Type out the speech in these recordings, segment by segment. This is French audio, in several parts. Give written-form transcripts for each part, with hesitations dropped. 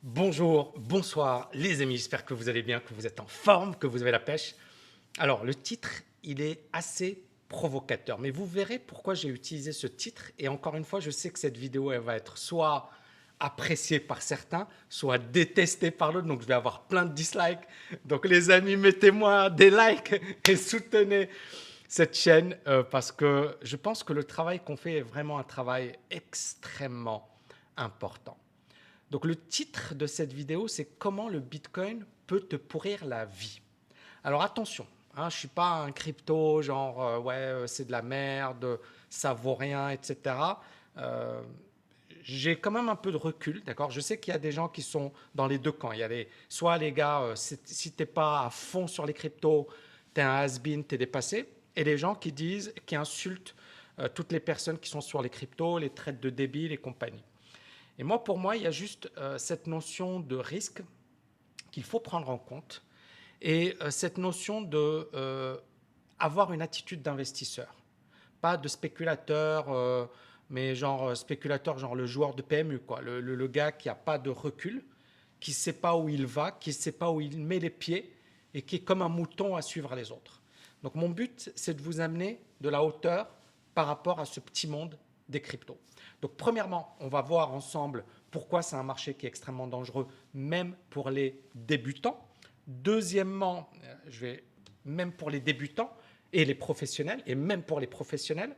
Bonjour, bonsoir les amis, j'espère que vous allez bien, que vous êtes en forme, que vous avez la pêche. Alors le titre, il est assez provocateur, mais vous verrez pourquoi j'ai utilisé ce titre. Et encore une fois, je sais que cette vidéo, elle va être soit appréciée par certains, soit détestée par d'autres, donc je vais avoir plein de dislikes. Donc les amis, mettez-moi des likes et soutenez cette chaîne parce que je pense que le travail qu'on fait est vraiment un travail extrêmement important. Donc le titre de cette vidéo, c'est comment le Bitcoin peut te pourrir la vie. Alors attention, hein, je ne suis pas un crypto genre c'est de la merde, ça vaut rien, etc. Euh, j'ai quand même un peu de recul, d'accord. Je sais qu'il y a des gens qui sont dans les deux camps. Il y a soit les gars, si tu n'es pas à fond sur les cryptos, tu es un has-been, tu es dépassé. Et les gens qui insultent toutes les personnes qui sont sur les cryptos, les traitent de débiles et compagnie. Et moi, pour moi, il y a juste cette notion de risque qu'il faut prendre en compte et cette notion de avoir une attitude d'investisseur, pas de spéculateur, mais genre spéculateur, genre le joueur de PMU, quoi, le gars qui n'a pas de recul, qui ne sait pas où il va, qui ne sait pas où il met les pieds et qui est comme un mouton à suivre les autres. Donc mon but, c'est de vous amener de la hauteur par rapport à ce petit monde des cryptos. Donc premièrement, on va voir ensemble pourquoi c'est un marché qui est extrêmement dangereux, même pour les débutants. Deuxièmement, je vais même pour les débutants et les professionnels, et même pour les professionnels.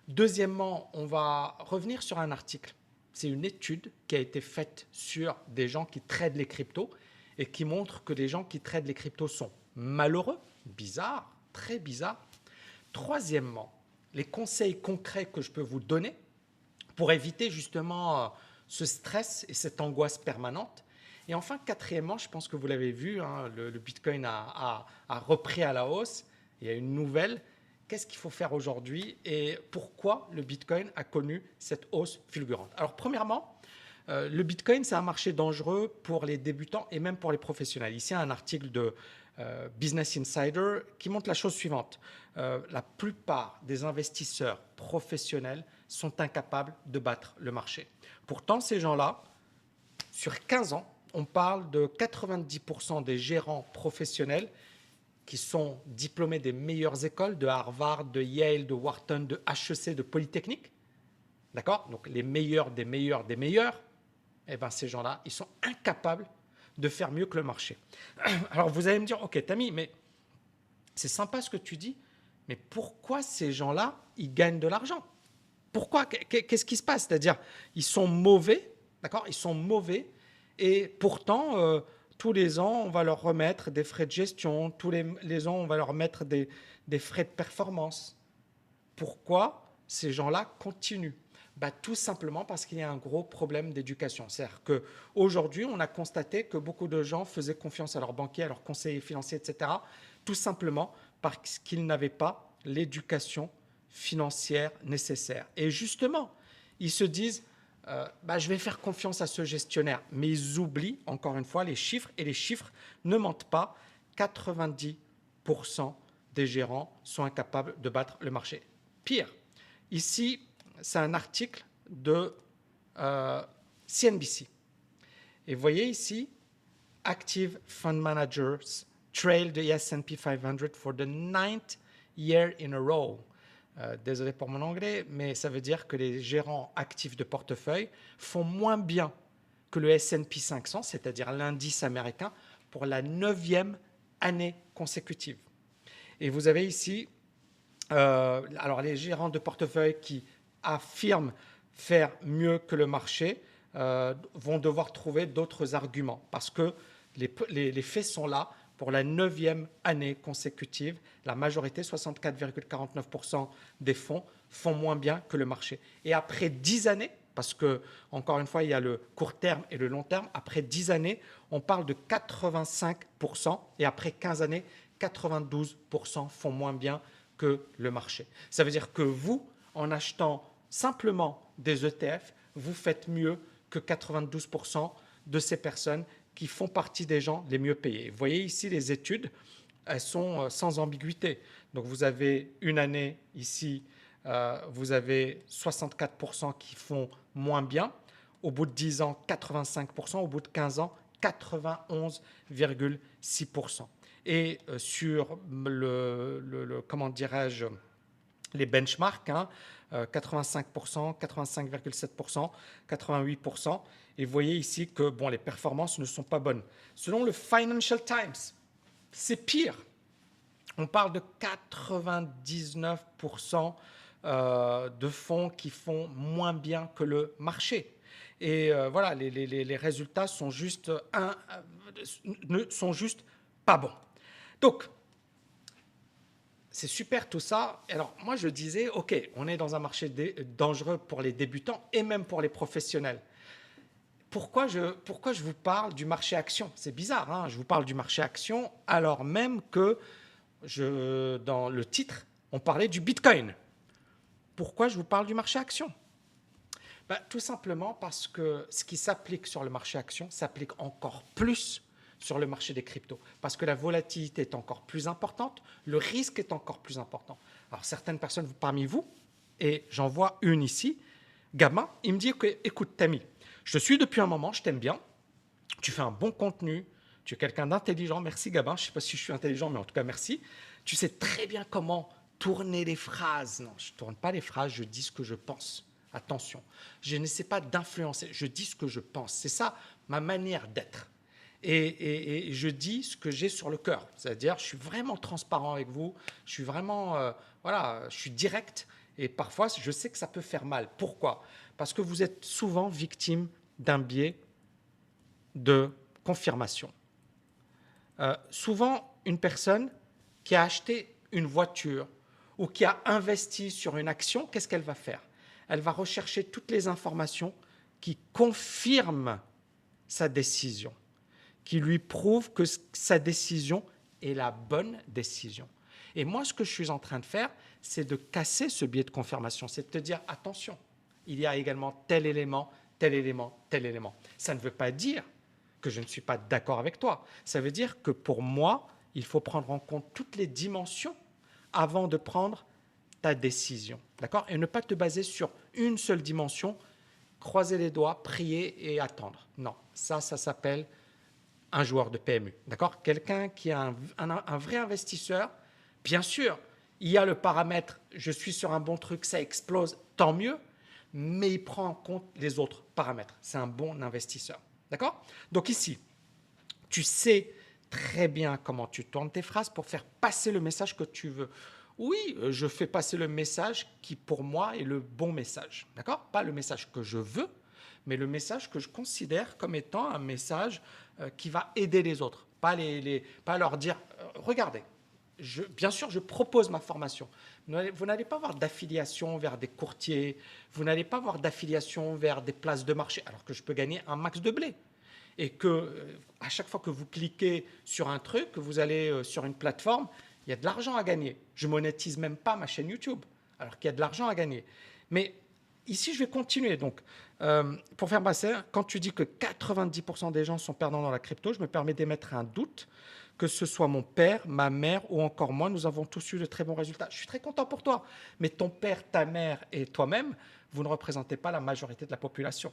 Deuxièmement, on va revenir sur un article. C'est une étude qui a été faite sur des gens qui tradent les cryptos et qui montre que les gens qui tradent les cryptos sont malheureux, bizarre, très bizarre. Troisièmement, les conseils concrets que je peux vous donner pour éviter justement ce stress et cette angoisse permanente. Et enfin, quatrièmement, je pense que vous l'avez vu, hein, le Bitcoin a repris à la hausse. Il y a une nouvelle. Qu'est-ce qu'il faut faire aujourd'hui et pourquoi le Bitcoin a connu cette hausse fulgurante? Alors, premièrement, le Bitcoin, c'est un marché dangereux pour les débutants et même pour les professionnels. Ici, un article de Business Insider qui montre la chose suivante. La plupart des investisseurs professionnels sont incapables de battre le marché. Pourtant, ces gens-là, sur 15 ans, on parle de 90% des gérants professionnels qui sont diplômés des meilleures écoles, de Harvard, de Yale, de Wharton, de HEC, de Polytechnique. D'accord? Donc les meilleurs des meilleurs des meilleurs, eh ben, ces gens-là, ils sont incapables de faire mieux que le marché. Alors vous allez me dire, ok, Tammy, mais c'est sympa ce que tu dis, mais pourquoi ces gens-là, ils gagnent de l'argent? Pourquoi? Qu'est-ce qui se passe? C'est-à-dire, ils sont mauvais, d'accord? Ils sont mauvais, et pourtant, tous les ans, on va leur remettre des frais de gestion, tous les ans, on va leur mettre des frais de performance. Pourquoi ces gens-là continuent? Bah, tout simplement parce qu'il y a un gros problème d'éducation. C'est-à-dire qu'aujourd'hui, on a constaté que beaucoup de gens faisaient confiance à leurs banquiers, à leurs conseillers financiers, etc., tout simplement parce qu'ils n'avaient pas l'éducation financière nécessaire. Et justement, ils se disent, bah, je vais faire confiance à ce gestionnaire. Mais ils oublient, encore une fois, les chiffres, et les chiffres ne mentent pas. 90% des gérants sont incapables de battre le marché. Pire, ici, c'est un article de CNBC. Et vous voyez ici, Active Fund Managers trail the S&P 500 for the ninth year in a row. Désolé pour mon anglais, mais ça veut dire que les gérants actifs de portefeuille font moins bien que le S&P 500, c'est-à-dire l'indice américain, pour la 9e année consécutive. Et vous avez ici alors les gérants de portefeuille qui affirment faire mieux que le marché vont devoir trouver d'autres arguments parce que les faits sont là. Pour la 9e année consécutive, la majorité, 64,49% des fonds, font moins bien que le marché. Et après 10 années, parce que, encore une fois, il y a le court terme et le long terme, après 10 années, on parle de 85%, et après 15 années, 92% font moins bien que le marché. Ça veut dire que vous, en achetant simplement des ETF, vous faites mieux que 92% de ces personnes qui font partie des gens les mieux payés. Vous voyez ici les études, elles sont sans ambiguïté. Donc vous avez une année ici, vous avez 64% qui font moins bien. au bout de 10 ans, 85%, au bout de 15 ans, 91,6%. Et sur comment dirais-je, les benchmarks, hein, 85%, 85,7%, 88%. Et vous voyez ici que bon, les performances ne sont pas bonnes. Selon le Financial Times, c'est pire. On parle de 99% de fonds qui font moins bien que le marché. Et voilà, les résultats sont juste, sont juste pas bons. Donc, c'est super tout ça. Alors, moi, je disais, OK, on est dans un marché dangereux pour les débutants et même pour les professionnels. Pourquoi je vous parle du marché action? C'est bizarre, hein, je vous parle du marché action alors même que dans le titre, on parlait du Bitcoin. Pourquoi je vous parle du marché action? Tout simplement parce que ce qui s'applique sur le marché action s'applique encore plus sur le marché des cryptos, parce que la volatilité est encore plus importante, le risque est encore plus important. Alors certaines personnes parmi vous, et j'en vois une ici, Gabin, il me dit écoute Tammy, je te suis depuis un moment, je t'aime bien, tu fais un bon contenu, tu es quelqu'un d'intelligent, merci Gabin, je ne sais pas si je suis intelligent, mais en tout cas merci, tu sais très bien comment tourner les phrases. Non, je ne tourne pas les phrases, je dis ce que je pense. Attention, je n'essaie pas d'influencer, je dis ce que je pense. C'est ça ma manière d'être. Et je dis ce que j'ai sur le cœur. C'est-à-dire, je suis vraiment transparent avec vous, je suis vraiment, voilà, je suis direct. Et parfois, je sais que ça peut faire mal. Pourquoi? Parce que vous êtes souvent victime d'un biais de confirmation. Souvent, une personne qui a acheté une voiture ou qui a investi sur une action, qu'est-ce qu'elle va faire? Elle va rechercher toutes les informations qui confirment sa décision, qui lui prouvent que sa décision est la bonne décision. Et moi, ce que je suis en train de faire, c'est de casser ce biais de confirmation, c'est de te dire, attention, il y a également tel élément, tel élément, tel élément. Ça ne veut pas dire que je ne suis pas d'accord avec toi. Ça veut dire que pour moi, il faut prendre en compte toutes les dimensions avant de prendre ta décision. D'accord? Et ne pas te baser sur une seule dimension, croiser les doigts, prier et attendre. Non, ça s'appelle un joueur de PMU. D'accord? Quelqu'un qui est un vrai investisseur, bien sûr, il y a le paramètre, je suis sur un bon truc, ça explose, tant mieux, mais il prend en compte les autres paramètres. C'est un bon investisseur. D'accord? Donc ici, tu sais très bien comment tu tournes tes phrases pour faire passer le message que tu veux. Oui, je fais passer le message qui, pour moi, est le bon message. D'accord? Pas le message que je veux, mais le message que je considère comme étant un message qui va aider les autres. Pas leur dire, regardez, bien sûr, je propose ma formation. Vous n'allez pas avoir d'affiliation vers des courtiers, vous n'allez pas avoir d'affiliation vers des places de marché, alors que je peux gagner un max de blé. Et que à chaque fois que vous cliquez sur un truc, que vous allez sur une plateforme, il y a de l'argent à gagner. Je ne monétise même pas ma chaîne YouTube, alors qu'il y a de l'argent à gagner. Mais ici, je vais continuer. Donc, pour faire passer, quand tu dis que 90% des gens sont perdants dans la crypto, je me permets d'émettre un doute, que ce soit mon père, ma mère ou encore moi, nous avons tous eu de très bons résultats. Je suis très content pour toi. Mais ton père, ta mère et toi-même, vous ne représentez pas la majorité de la population.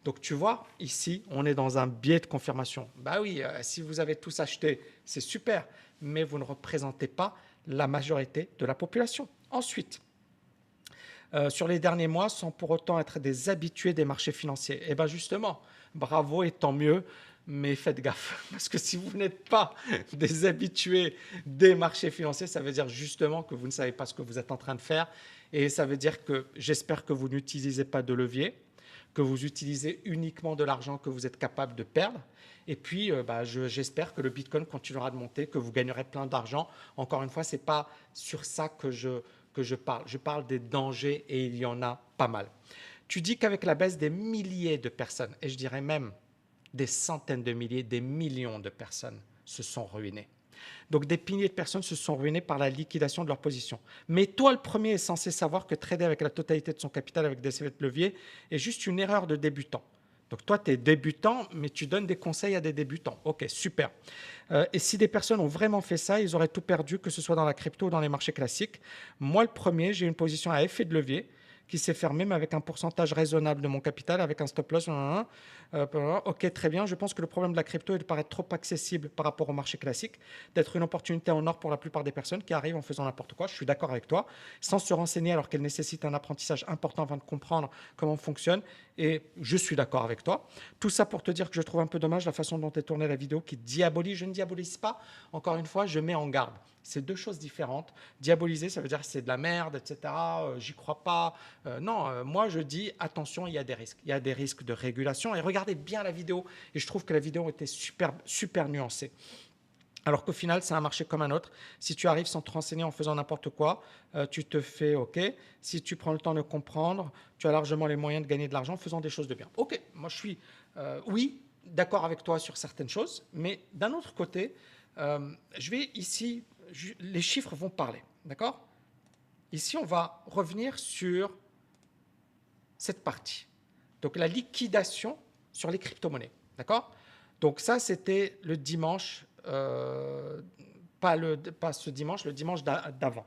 Donc tu vois, ici, on est dans un biais de confirmation. Bah oui, si vous avez tous acheté, c'est super, mais vous ne représentez pas la majorité de la population. Ensuite, sur les derniers mois, sans pour autant être des habitués des marchés financiers. Eh bien justement, bravo et tant mieux, mais faites gaffe, parce que si vous n'êtes pas des habitués des marchés financiers, ça veut dire justement que vous ne savez pas ce que vous êtes en train de faire, et ça veut dire que j'espère que vous n'utilisez pas de levier, que vous utilisez uniquement de l'argent que vous êtes capable de perdre. Et puis, j'espère que le Bitcoin continuera de monter, que vous gagnerez plein d'argent. Encore une fois, ce n'est pas sur ça que je parle. Je parle des dangers et il y en a pas mal. Tu dis qu'avec la baisse des milliers de personnes, et je dirais même des centaines de milliers, des millions de personnes se sont ruinées. Donc des milliers de personnes se sont ruinées par la liquidation de leur position. Mais toi, le premier, est censé savoir que trader avec la totalité de son capital avec des effets de levier est juste une erreur de débutant. Donc toi, tu es débutant, mais tu donnes des conseils à des débutants. Ok, super. Et si des personnes ont vraiment fait ça, ils auraient tout perdu, que ce soit dans la crypto ou dans les marchés classiques. Moi, le premier, j'ai une position à effet de levier qui s'est fermé, mais avec un pourcentage raisonnable de mon capital, avec un stop loss. Ok, très bien. Je pense que le problème de la crypto est de paraître trop accessible par rapport au marché classique, d'être une opportunité en or pour la plupart des personnes qui arrivent en faisant n'importe quoi. Je suis d'accord avec toi, sans se renseigner alors qu'elle nécessite un apprentissage important afin de comprendre comment on fonctionne. Et je suis d'accord avec toi. Tout ça pour te dire que je trouve un peu dommage la façon dont est tournée la vidéo qui diabolise. Je ne diabolise pas. Encore une fois, je mets en garde. C'est deux choses différentes. Diaboliser, ça veut dire que c'est de la merde, etc. J'y crois pas. Non, moi je dis attention, il y a des risques. Il y a des risques de régulation. Et regardez bien la vidéo. Et je trouve que la vidéo était super, super nuancée. Alors qu'au final, c'est un marché comme un autre. Si tu arrives sans te renseigner en faisant n'importe quoi, tu te fais OK. Si tu prends le temps de comprendre, tu as largement les moyens de gagner de l'argent en faisant des choses de bien. OK, moi je suis, oui, d'accord avec toi sur certaines choses, mais d'un autre côté, je vais ici, les chiffres vont parler, d'accord? Ici, on va revenir sur cette partie. Donc la liquidation sur les crypto-monnaies, d'accord? Donc ça, c'était le dimanche, pas ce dimanche, le dimanche d'avant.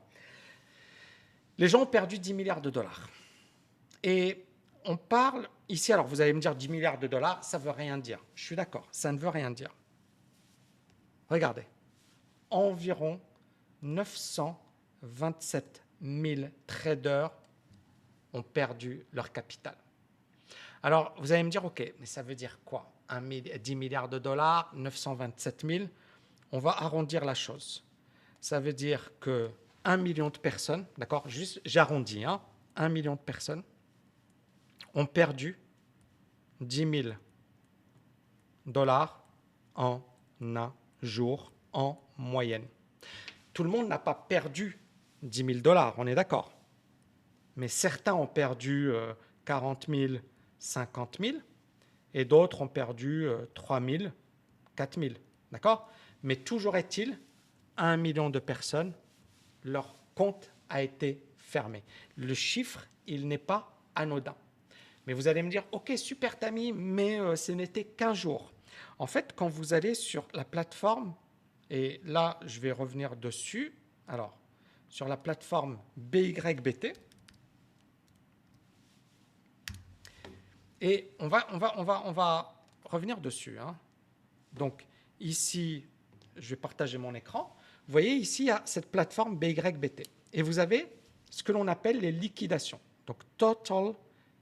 Les gens ont perdu 10 milliards de dollars. Et on parle ici, alors vous allez me dire 10 milliards de dollars, ça ne veut rien dire. Je suis d'accord, ça ne veut rien dire. Regardez, environ 927 000 traders ont perdu leur capital. Alors, vous allez me dire, OK, mais ça veut dire quoi 10 milliards de dollars, 927 000, on va arrondir la chose. Ça veut dire que 1 million de personnes, d'accord, juste j'arrondis, 1 million de personnes ont perdu 10 000 dollars en un jour en moyenne. Tout le monde n'a pas perdu 10 000 dollars, on est d'accord. Mais certains ont perdu 40 000, 50 000, et d'autres ont perdu 3 000, 4 000. D'accord? Mais toujours est-il, 1 million de personnes, leur compte a été fermé. Le chiffre, il n'est pas anodin. Mais vous allez me dire, ok, super Tammy, mais ce n'était qu'un jour. En fait, quand vous allez sur la plateforme, et là, je vais revenir dessus. Alors, sur la plateforme BYBT, et on va revenir dessus. Donc, ici, je vais partager mon écran. Vous voyez, ici, il y a cette plateforme BYBT. Et vous avez ce que l'on appelle les liquidations. Donc, Total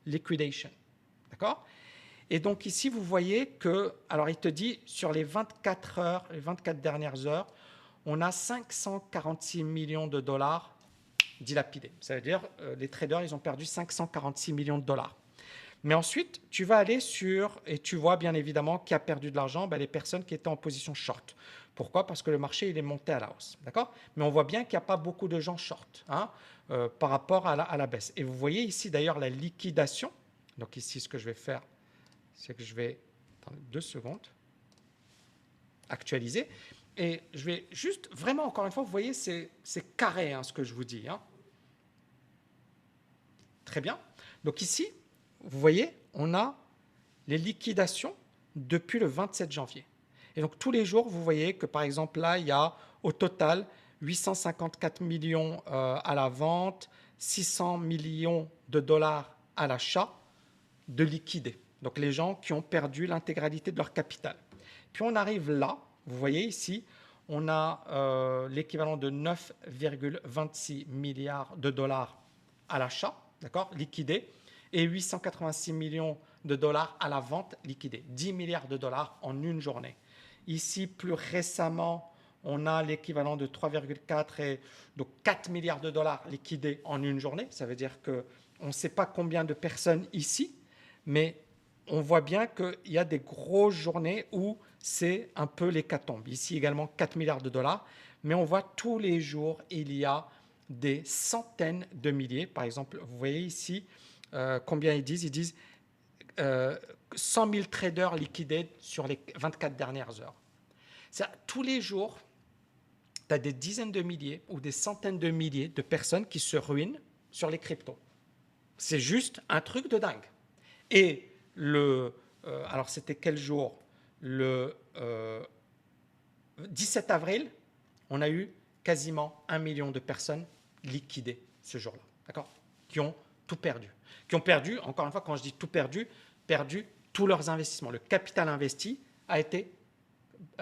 Liquidation. D'accord? Et donc, ici, vous voyez que, alors, il te dit, sur les 24 heures, les 24 dernières heures, on a 546 millions de dollars dilapidés. Ça veut dire, les traders, ils ont perdu 546 millions de dollars. Mais ensuite, tu vas aller sur, et tu vois bien évidemment qui a perdu de l'argent, les personnes qui étaient en position short. Pourquoi? Parce que le marché, il est monté à la hausse. D'accord? Mais on voit bien qu'il n'y a pas beaucoup de gens short par rapport à la baisse. Et vous voyez ici d'ailleurs la liquidation. Donc ici, ce que je vais faire, c'est que je vais, attendez 2 secondes, actualiser. Et je vais juste, vraiment, encore une fois, vous voyez, c'est carré ce que je vous dis. Très bien. Donc ici, vous voyez, on a les liquidations depuis le 27 janvier. Et donc tous les jours, vous voyez que par exemple là, il y a au total 854 millions à la vente, 600 millions de dollars à l'achat de liquidés. Donc les gens qui ont perdu l'intégralité de leur capital. Puis on arrive là, vous voyez ici, on a l'équivalent de 9,26 milliards de dollars à l'achat, d'accord, liquidés, et 886 millions de dollars à la vente liquidée. 10 milliards de dollars en une journée. Ici, plus récemment, on a l'équivalent de 3,4 et donc 4 milliards de dollars liquidés en une journée. Ça veut dire qu'on ne sait pas combien de personnes ici, mais on voit bien qu'il y a des grosses journées où c'est un peu l'hécatombe. Ici également 4 milliards de dollars, mais on voit tous les jours, il y a des centaines de milliers. Par exemple, vous voyez ici combien ils disent? Ils disent 100 000 traders liquidés sur les 24 dernières heures. Tous les jours, tu as des dizaines de milliers ou des centaines de milliers de personnes qui se ruinent sur les cryptos. C'est juste un truc de dingue. Et alors c'était quel jour? Le 17 avril, on a eu quasiment 1 million de personnes liquidées ce jour-là, d'accord? Qui ont tout perdu. Qui ont perdu, encore une fois, quand je dis tout perdu, perdu tous leurs investissements. Le capital investi a été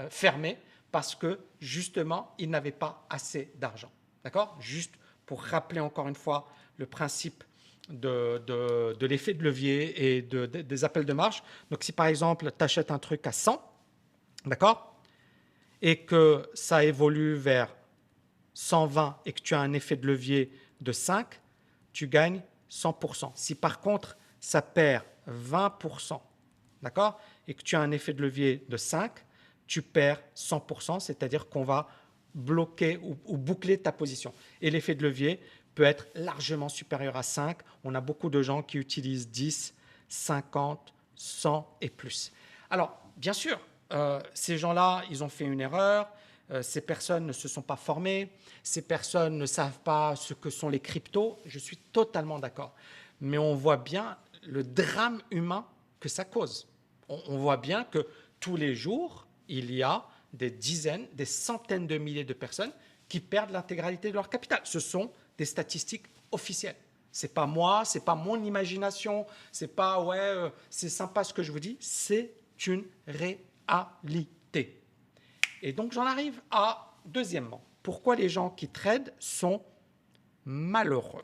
fermé parce que, justement, ils n'avaient pas assez d'argent. D'accord? Juste pour rappeler encore une fois le principe de l'effet de levier et des appels de marge. Donc, si par exemple, tu achètes un truc à 100, d'accord, et que ça évolue vers 120 et que tu as un effet de levier de 5, tu gagnes 100%. Si par contre, ça perd 20%, d'accord, et que tu as un effet de levier de 5, tu perds 100%, c'est-à-dire qu'on va bloquer ou boucler ta position. Et l'effet de levier peut être largement supérieur à 5. On a beaucoup de gens qui utilisent 10, 50, 100 et plus. Alors, bien sûr, ces gens-là, ils ont fait une erreur. Ces personnes ne se sont pas formées. Ces personnes ne savent pas ce que sont les cryptos. Je suis totalement d'accord. Mais on voit bien le drame humain que ça cause. On voit bien que tous les jours, il y a des dizaines, des centaines de milliers de personnes qui perdent l'intégralité de leur capital. Ce sont des statistiques officielles. C'est pas moi, c'est pas mon imagination, c'est pas ouais, c'est sympa ce que je vous dis, c'est une réalité. Et donc j'en arrive à deuxièmement, pourquoi les gens qui tradent sont malheureux.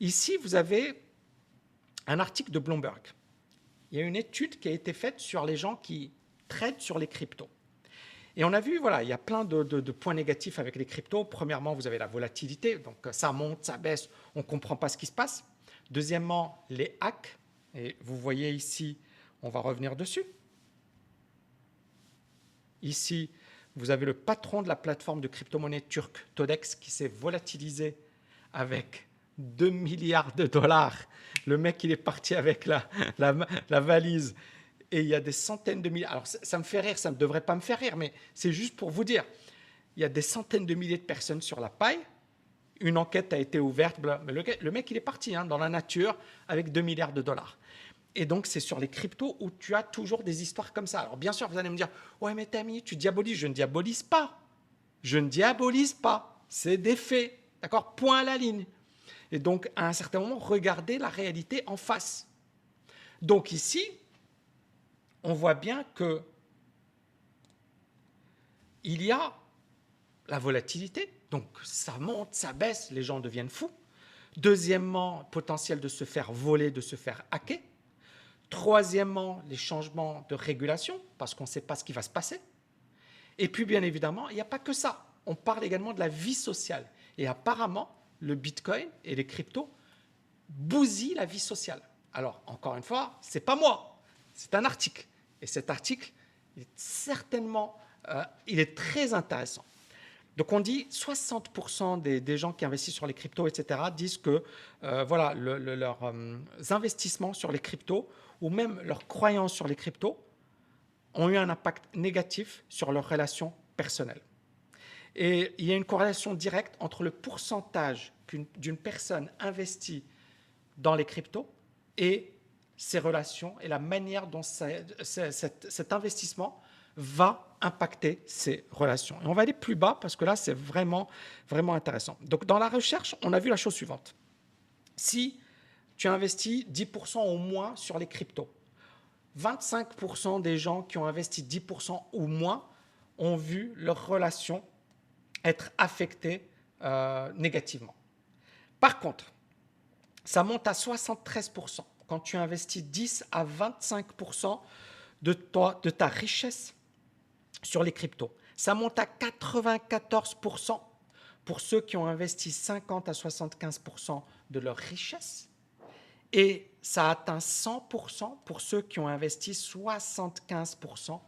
Ici, vous avez un article de Bloomberg. Il y a une étude qui a été faite sur les gens qui tradent sur les cryptos. Et on a vu, voilà, il y a plein de points négatifs avec les cryptos. Premièrement, vous avez la volatilité, donc ça monte, ça baisse, on ne comprend pas ce qui se passe. Deuxièmement, les hacks. Et vous voyez ici, on va revenir dessus. Ici, vous avez le patron de la plateforme de crypto-monnaie turque, Todex, qui s'est volatilisé avec 2 milliards de dollars. Le mec, il est parti avec la valise. Et il y a des centaines de milliers. Alors, ça me fait rire, ça ne devrait pas me faire rire, mais c'est juste pour vous dire. Il y a des centaines de milliers de personnes sur la paille. Une enquête a été ouverte. Mais le mec, il est parti dans la nature avec 2 milliards de dollars. Et donc, c'est sur les cryptos où tu as toujours des histoires comme ça. Alors, bien sûr, vous allez me dire, ouais, mais Tammy, tu diabolises. Je ne diabolise pas. Je ne diabolise pas. C'est des faits. D'accord? Point à la ligne. Et donc, à un certain moment, regardez la réalité en face. Donc, ici, on voit bien que il y a la volatilité, donc ça monte, ça baisse, les gens deviennent fous. Deuxièmement, potentiel de se faire voler, de se faire hacker. Troisièmement, les changements de régulation, parce qu'on ne sait pas ce qui va se passer. Et puis, bien évidemment, il n'y a pas que ça. On parle également de la vie sociale. Et apparemment, le Bitcoin et les cryptos bousillent la vie sociale. Alors, encore une fois, ce n'est pas moi, c'est un article. Et cet article, il est certainement, il est très intéressant. Donc on dit 60% des gens qui investissent sur les cryptos, etc., disent que voilà, leurs investissements sur les cryptos ou même leurs croyances sur les cryptos ont eu un impact négatif sur leurs relations personnelles. Et il y a une corrélation directe entre le pourcentage d'une personne investie dans les cryptos et ses relations et la manière dont cet investissement va impacter ses relations. Et on va aller plus bas parce que là, c'est vraiment, vraiment intéressant. Donc, dans la recherche, on a vu la chose suivante. Si tu investis 10% au moins sur les cryptos, 25% des gens qui ont investi 10% ou moins ont vu leurs relations être affectées négativement. Par contre, ça monte à 73% quand tu investis 10 à 25% de ta richesse sur les cryptos. Ça monte à 94% pour ceux qui ont investi 50 à 75% de leur richesse. Et ça atteint 100% pour ceux qui ont investi 75%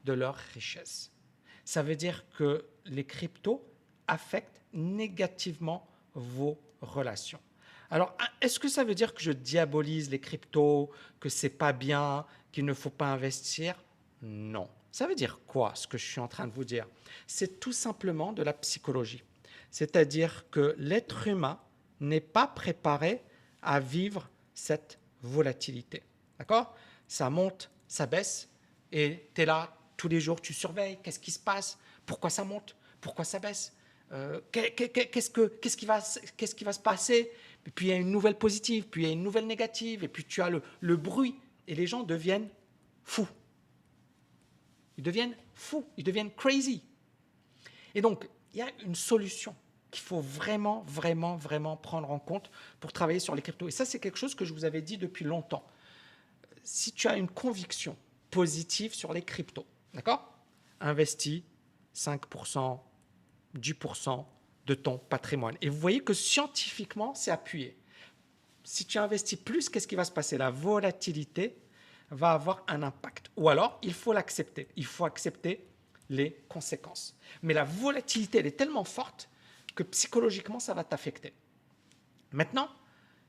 de leur richesse. Ça veut dire que les cryptos affectent négativement vos relations. Alors, est-ce que ça veut dire que je diabolise les cryptos, que c'est pas bien, qu'il ne faut pas investir? Non. Ça veut dire quoi, ce que je suis en train de vous dire? C'est tout simplement de la psychologie. C'est-à-dire que l'être humain n'est pas préparé à vivre cette volatilité. D'accord? Ça monte, ça baisse, et tu es là tous les jours, tu surveilles, qu'est-ce qui se passe? Pourquoi ça monte? Pourquoi ça baisse? Qu'est-ce qui va se passer? et puis il y a une nouvelle positive, puis il y a une nouvelle négative, et puis tu as le bruit, et les gens deviennent fous. Ils deviennent fous, ils deviennent crazy. Et donc, il y a une solution qu'il faut vraiment, vraiment, vraiment prendre en compte pour travailler sur les cryptos. Et ça, c'est quelque chose que je vous avais dit depuis longtemps. Si tu as une conviction positive sur les cryptos, d'accord? Investis 5%, 10% de ton patrimoine. Et vous voyez que scientifiquement, c'est appuyé. Si tu investis plus, qu'est-ce qui va se passer? La volatilité va avoir un impact. Ou alors, il faut l'accepter. Il faut accepter les conséquences. Mais la volatilité, elle est tellement forte que psychologiquement, ça va t'affecter. Maintenant,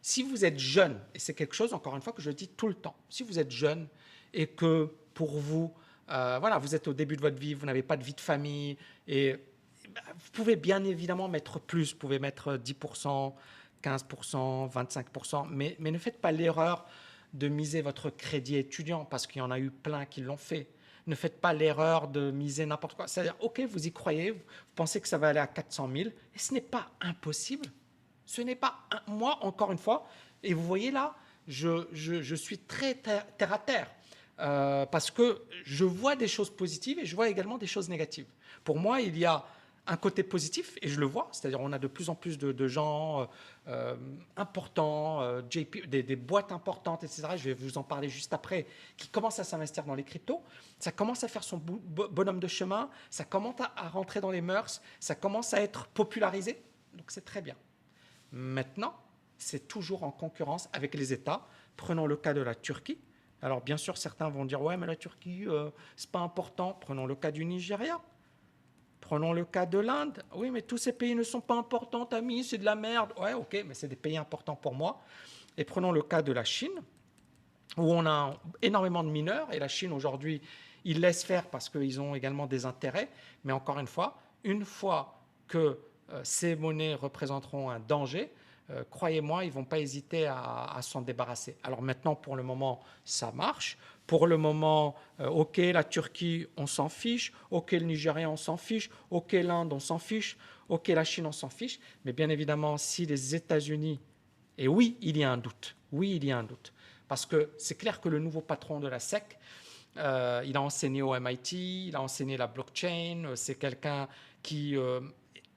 si vous êtes jeune, et c'est quelque chose, encore une fois, que je dis tout le temps, si vous êtes jeune et que pour vous, voilà, vous êtes au début de votre vie, vous n'avez pas de vie de famille, et vous pouvez bien évidemment mettre plus, vous pouvez mettre 10%, 15%, 25%, mais ne faites pas l'erreur de miser votre crédit étudiant, parce qu'il y en a eu plein qui l'ont fait. Ne faites pas l'erreur de miser n'importe quoi. C'est-à-dire, ok, vous y croyez, vous pensez que ça va aller à 400 000, et ce n'est pas impossible. Ce n'est pas moi, encore une fois, et vous voyez là, je suis très terre à terre, parce que je vois des choses positives et je vois également des choses négatives. Pour moi, il y a un côté positif, et je le vois, c'est-à-dire on a de plus en plus de gens importants, des boîtes importantes, etc., je vais vous en parler juste après, qui commencent à s'investir dans les cryptos. Ça commence à faire son bonhomme de chemin, ça commence à rentrer dans les mœurs, ça commence à être popularisé, donc c'est très bien. Maintenant, c'est toujours en concurrence avec les États. Prenons le cas de la Turquie. Alors bien sûr, certains vont dire « ouais, mais la Turquie, c'est pas important ». Prenons le cas du Nigeria. Prenons le cas de l'Inde. Oui, mais tous ces pays ne sont pas importants, amis, c'est de la merde. Ouais, ok, mais c'est des pays importants pour moi. Et prenons le cas de la Chine, où on a énormément de mineurs. Et la Chine, aujourd'hui, ils laissent faire parce qu'ils ont également des intérêts. Mais encore une fois que ces monnaies représenteront un danger, croyez-moi, ils ne vont pas hésiter à s'en débarrasser. Alors maintenant, pour le moment, ça marche. Pour le moment, ok, la Turquie, on s'en fiche. Ok, le Nigeria, on s'en fiche. Ok, l'Inde, on s'en fiche. Ok, la Chine, on s'en fiche. Mais bien évidemment, si les États-Unis, et oui, il y a un doute. Oui, il y a un doute. Parce que c'est clair que le nouveau patron de la SEC, il a enseigné au MIT, il a enseigné la blockchain, c'est quelqu'un qui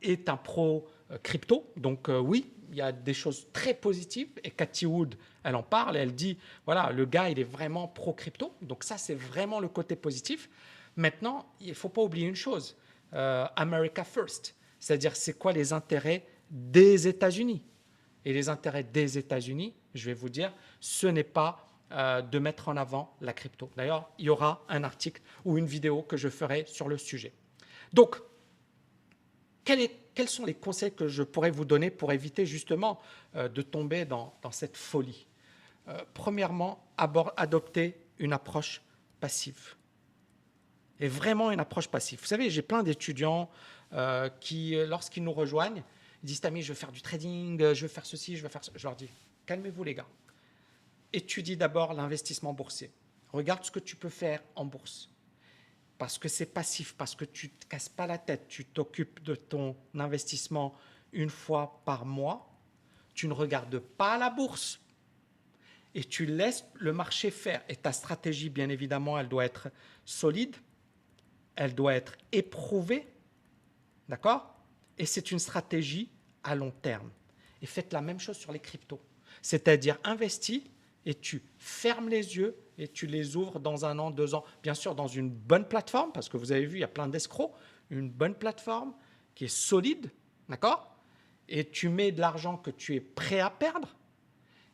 est un pro crypto. Donc oui, il y a des choses très positives. Et Cathy Wood, elle en parle, elle dit, voilà, le gars, il est vraiment pro crypto. Donc ça, c'est vraiment le côté positif. Maintenant, il ne faut pas oublier une chose, America First. C'est-à-dire, c'est quoi les intérêts des États-Unis? Et les intérêts des États-Unis, je vais vous dire, ce n'est pas de mettre en avant la crypto. D'ailleurs, il y aura un article ou une vidéo que je ferai sur le sujet. Donc, quels sont les conseils que je pourrais vous donner pour éviter justement de tomber dans cette folie? Premièrement, adopter une approche passive. Et vraiment une approche passive. Vous savez, j'ai plein d'étudiants qui, lorsqu'ils nous rejoignent, ils disent « Tammy, je veux faire du trading, je veux faire ceci, je veux faire ça ». Je leur dis « Calmez-vous les gars. Étudie d'abord l'investissement boursier. Regarde ce que tu peux faire en bourse. Parce que c'est passif, parce que tu ne te casses pas la tête, tu t'occupes de ton investissement une fois par mois, tu ne regardes pas la bourse et tu laisses le marché faire. Et ta stratégie, bien évidemment, elle doit être solide, elle doit être éprouvée, d'accord? Et c'est une stratégie à long terme. Et faites la même chose sur les cryptos. C'est-à-dire investis et tu fermes les yeux et tu les ouvres dans 1 an, 2 ans. Bien sûr, dans une bonne plateforme, parce que vous avez vu, il y a plein d'escrocs. Une bonne plateforme qui est solide, d'accord? Et tu mets de l'argent que tu es prêt à perdre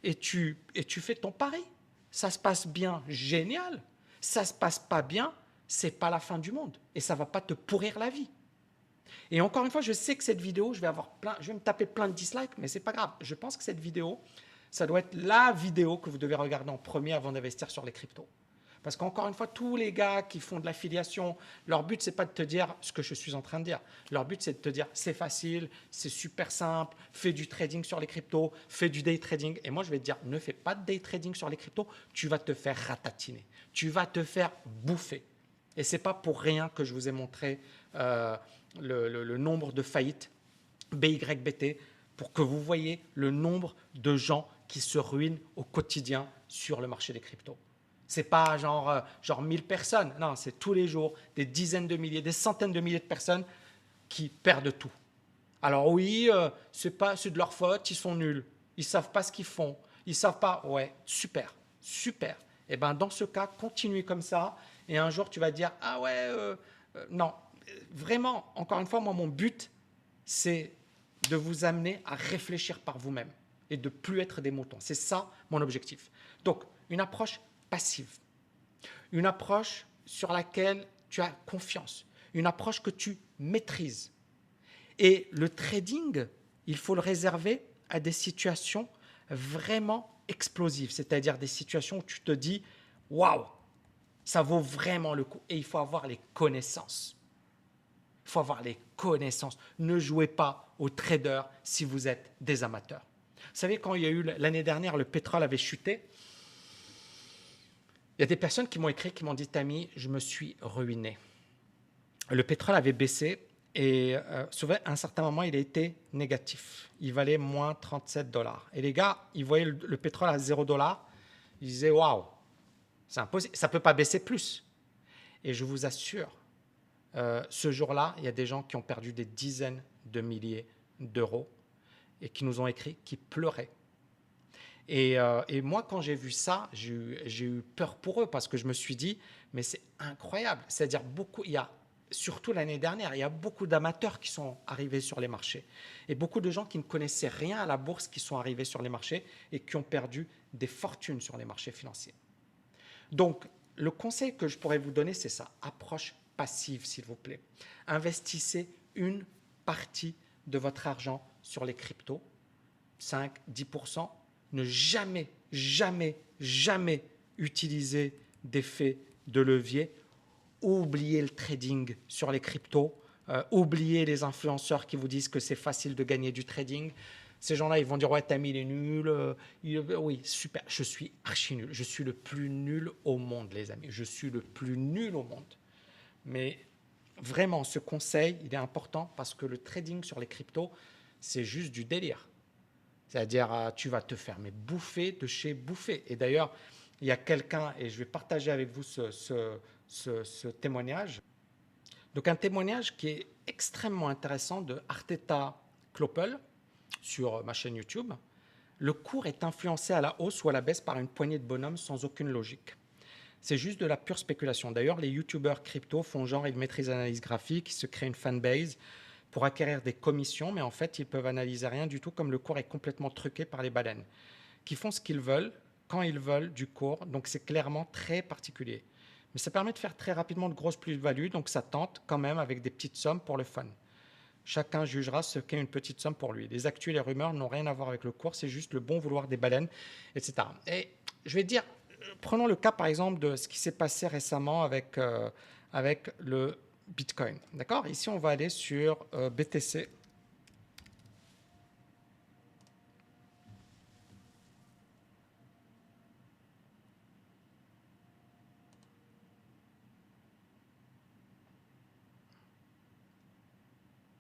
et tu fais ton pari. Ça se passe bien, génial. Ça se passe pas bien, c'est pas la fin du monde. Et ça va pas te pourrir la vie. Et encore une fois, je sais que cette vidéo, je vais me taper plein de dislikes, mais c'est pas grave. Je pense que cette vidéo, ça doit être la vidéo que vous devez regarder en premier avant d'investir sur les cryptos. Parce qu'encore une fois, tous les gars qui font de l'affiliation, leur but, c'est pas de te dire ce que je suis en train de dire. Leur but, c'est de te dire, c'est facile, c'est super simple, fais du trading sur les cryptos, fais du day trading. Et moi, je vais te dire, ne fais pas de day trading sur les cryptos, tu vas te faire ratatiner. Tu vas te faire bouffer. Et ce n'est pas pour rien que je vous ai montré le nombre de faillites BYBT pour que vous voyez le nombre de gens qui se ruinent au quotidien sur le marché des cryptos. Ce n'est pas genre 1000 personnes, non, c'est tous les jours des dizaines de milliers, des centaines de milliers de personnes qui perdent tout. Alors oui, c'est de leur faute, ils sont nuls, ils ne savent pas ce qu'ils font, ils ne savent pas, ouais, super, super. Et bien dans ce cas, continuez comme ça, et un jour tu vas dire, ah ouais, non, vraiment, encore une fois, moi mon but, c'est de vous amener à réfléchir par vous-même et de plus être des moutons. C'est ça mon objectif. Donc, une approche passive, une approche sur laquelle tu as confiance, une approche que tu maîtrises. Et le trading, il faut le réserver à des situations vraiment explosives, c'est-à-dire des situations où tu te dis « Waouh, ça vaut vraiment le coup ». Et il faut avoir les connaissances. Il faut avoir les connaissances. Ne jouez pas aux traders si vous êtes des amateurs. Vous savez, quand il y a eu l'année dernière, le pétrole avait chuté, il y a des personnes qui m'ont écrit, qui m'ont dit « Tammy, je me suis ruiné ». Le pétrole avait baissé et à un certain moment, il a été négatif. Il valait moins 37 $. Et les gars, ils voyaient le pétrole à 0 $. Ils disaient « Waouh, c'est impossible, ça ne peut pas baisser plus ». Et je vous assure, ce jour-là, il y a des gens qui ont perdu des dizaines de milliers d'euros et qui nous ont écrit, qui pleuraient. Et moi, quand j'ai vu ça, j'ai eu peur pour eux parce que je me suis dit, mais c'est incroyable. C'est-à-dire, surtout l'année dernière, il y a beaucoup d'amateurs qui sont arrivés sur les marchés et beaucoup de gens qui ne connaissaient rien à la bourse qui sont arrivés sur les marchés et qui ont perdu des fortunes sur les marchés financiers. Donc, le conseil que je pourrais vous donner, c'est ça. Approche passive, s'il vous plaît. Investissez une partie de votre argent sur les cryptos, 5, 10%. Ne jamais, jamais, jamais utiliser d'effet de levier. Oubliez le trading sur les cryptos. Oubliez les influenceurs qui vous disent que c'est facile de gagner du trading. Ces gens-là, ils vont dire « Ouais, Tammy, il est nul. Oui, super. Je suis archi nul. Je suis le plus nul au monde, les amis. Je suis le plus nul au monde. » Mais vraiment, ce conseil, il est important parce que le trading sur les cryptos, c'est juste du délire. C'est-à-dire, tu vas te faire bouffer de chez bouffer. Et d'ailleurs, il y a quelqu'un, et je vais partager avec vous ce témoignage. Donc, un témoignage qui est extrêmement intéressant de Arteta Kloppel sur ma chaîne YouTube. Le cours est influencé à la hausse ou à la baisse par une poignée de bonhommes sans aucune logique. C'est juste de la pure spéculation. D'ailleurs, les youtubeurs crypto font genre, ils maîtrisent l'analyse graphique, ils se créent une fanbase pour acquérir des commissions, mais en fait, ils peuvent analyser rien du tout, comme le cours est complètement truqué par les baleines, qui font ce qu'ils veulent, quand ils veulent du cours, donc c'est clairement très particulier. Mais ça permet de faire très rapidement de grosses plus-values, donc ça tente quand même avec des petites sommes pour le fun. Chacun jugera ce qu'est une petite somme pour lui. Les actus et les rumeurs n'ont rien à voir avec le cours, c'est juste le bon vouloir des baleines, etc. Et je vais dire, prenons le cas par exemple de ce qui s'est passé récemment avec le Bitcoin. D'accord? Ici, on va aller sur BTC.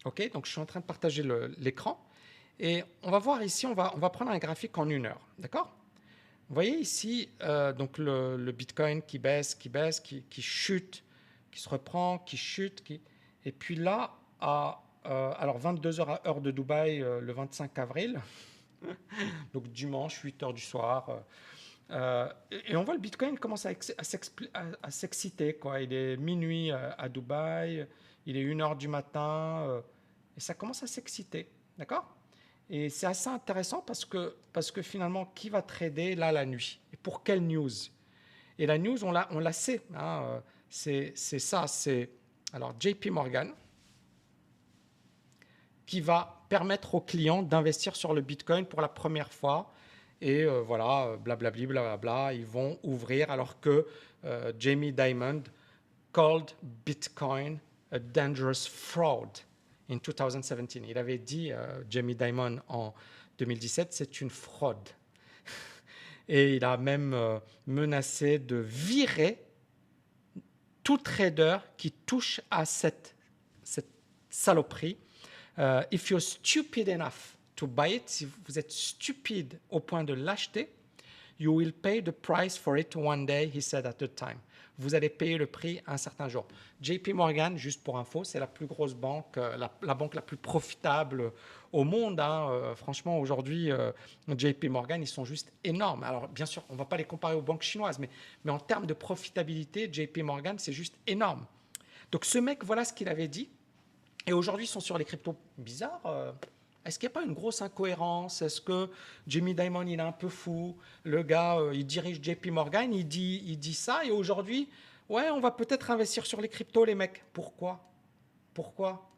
OK, donc je suis en train de partager l'écran. Et on va voir ici, on va prendre un graphique en 1 heure. D'accord? Vous voyez ici donc le Bitcoin qui baisse, qui chute, qui se reprend, qui chute. Et puis là, alors 22 heures à heure de Dubaï le 25 avril, donc dimanche, 8 heures du soir. Et on voit le Bitcoin commence à s'exciter, quoi. Il est minuit à Dubaï, il est 1 heure du matin, et ça commence à s'exciter. D'accord? Et c'est assez intéressant parce que finalement, qui va trader là la nuit? Et pour quelle news? Et la news, on la sait. Hein, c'est ça, c'est alors JP Morgan qui va permettre aux clients d'investir sur le Bitcoin pour la première fois. Et voilà, blablabli, blablabla, ils vont ouvrir alors que Jamie Dimon called Bitcoin a dangerous fraud in 2017. Il avait dit, Jamie Dimon en 2017, c'est une fraude. Et il a même menacé de virer tout trader qui touche à cette saloperie. If you're stupid enough to buy it, si vous êtes stupide au point de l'acheter, you will pay the price for it one day, he said at the time. Vous allez payer le prix un certain jour. JP Morgan, juste pour info, c'est la plus grosse banque, la banque la plus profitable au monde. Hein. Franchement, aujourd'hui, JP Morgan, ils sont juste énormes. Alors, bien sûr, on ne va pas les comparer aux banques chinoises, mais en termes de profitabilité, JP Morgan, c'est juste énorme. Donc, ce mec, voilà ce qu'il avait dit. Et aujourd'hui, ils sont sur les cryptos bizarres. Est-ce qu'il n'y a pas une grosse incohérence? Est-ce que Jamie Dimon, il est un peu fou? Le gars, il dirige JP Morgan, il dit ça. Et aujourd'hui, ouais, on va peut-être investir sur les cryptos, les mecs. Pourquoi? Pourquoi?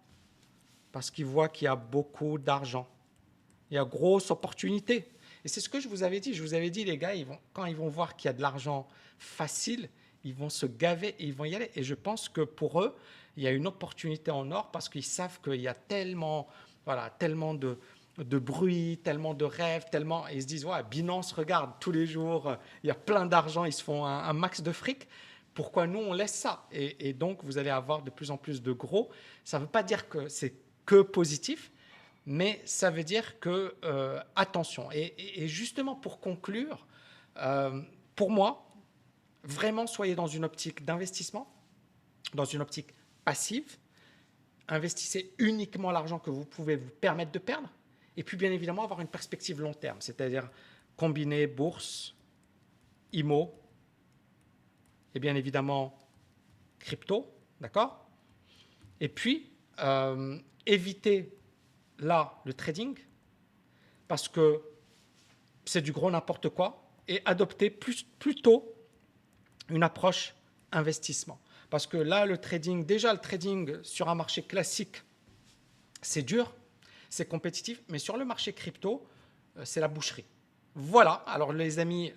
Parce qu'ils voient qu'il y a beaucoup d'argent. Il y a grosse opportunité. Et c'est ce que je vous avais dit. Je vous avais dit, les gars, quand ils vont voir qu'il y a de l'argent facile, ils vont se gaver et ils vont y aller. Et je pense que pour eux, il y a une opportunité en or parce qu'ils savent qu'il y a tellement de bruit, tellement de rêves, tellement. Et ils se disent, ouais, Binance, regarde, tous les jours, il y a plein d'argent, ils se font un max de fric. Pourquoi nous, on laisse ça? Et donc, vous allez avoir de plus en plus de gros. Ça ne veut pas dire que c'est que positif, mais ça veut dire que, attention. Et justement, pour conclure, pour moi, vraiment, soyez dans une optique d'investissement, dans une optique passive. Investissez uniquement l'argent que vous pouvez vous permettre de perdre. Et puis, bien évidemment, avoir une perspective long terme, c'est-à-dire combiner bourse, IMO, et bien évidemment, crypto, d'accord? Et puis, éviter là le trading, parce que c'est du gros n'importe quoi, et adopter plutôt une approche investissement. Parce que là, le trading sur un marché classique, c'est dur, c'est compétitif, mais sur le marché crypto, c'est la boucherie. Voilà, alors les amis,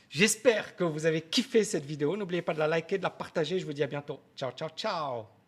j'espère que vous avez kiffé cette vidéo. N'oubliez pas de la liker, de la partager. Je vous dis à bientôt. Ciao, ciao, ciao.